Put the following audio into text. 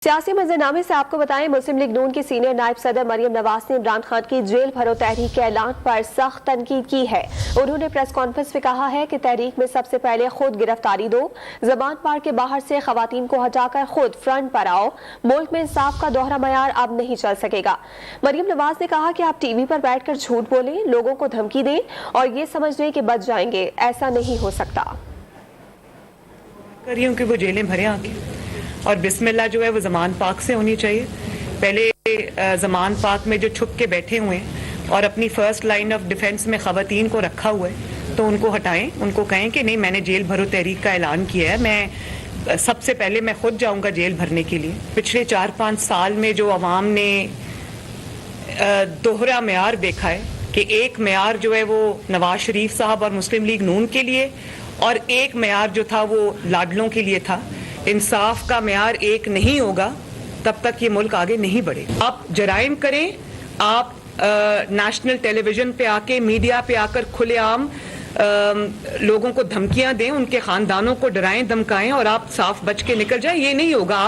सियासी मंजरनामे से आपको बताएं, मुस्लिम लीग नून की सीनियर नायब सदर मरियम नवाज ने इमरान खान की जेल भरो तहरीक के ऐलान पर सख्त तनकीद की है। उन्होंने प्रेस कॉन्फ्रेंस में कहा है कि तहरीक में सबसे पहले खुद गिरफ्तारी दो, जबान पार के बाहर से खवातीन को हटाकर खुद फ्रंट पर आओ। मुल्क में इंसाफ का दोहरा मयार अब नहीं चल सकेगा। मरियम नवाज ने कहा कि आप टीवी पर बैठकर झूठ बोलें, लोगों को धमकी दें और ये समझ लें कि बच जाएंगे, ऐसा नहीं हो सकता। करिए कि वो जेलें भरे आके, और बिस्मिल्लाह जो है वो ज़मान पाक से होनी चाहिए। पहले ज़मान पाक में जो छुप के बैठे हुए हैं और अपनी फर्स्ट लाइन ऑफ डिफेंस में ख़वातीन को रखा हुआ है, तो उनको हटाएं, उनको कहें कि नहीं, मैंने जेल भरो तहरीक का ऐलान किया है, मैं सबसे पहले मैं खुद जाऊंगा जेल भरने के लिए। पिछले 4-5 साल में जो अवाम ने दोहरा मेयार देखा है कि एक मेयार जो है वो नवाज शरीफ साहब और मुस्लिम लीग नून के लिए, और एक मेयार जो था वो लाडलों के लिए था। इंसाफ का मेयार एक नहीं होगा तब तक ये मुल्क आगे नहीं बढ़ेगा। आप जराइम करें, आप नेशनल टेलीविजन पे आके, मीडिया पे आकर खुलेआम लोगों को धमकियां दें, उनके खानदानों को डराएं धमकाएं और आप साफ बच के निकल जाएं, ये नहीं होगा।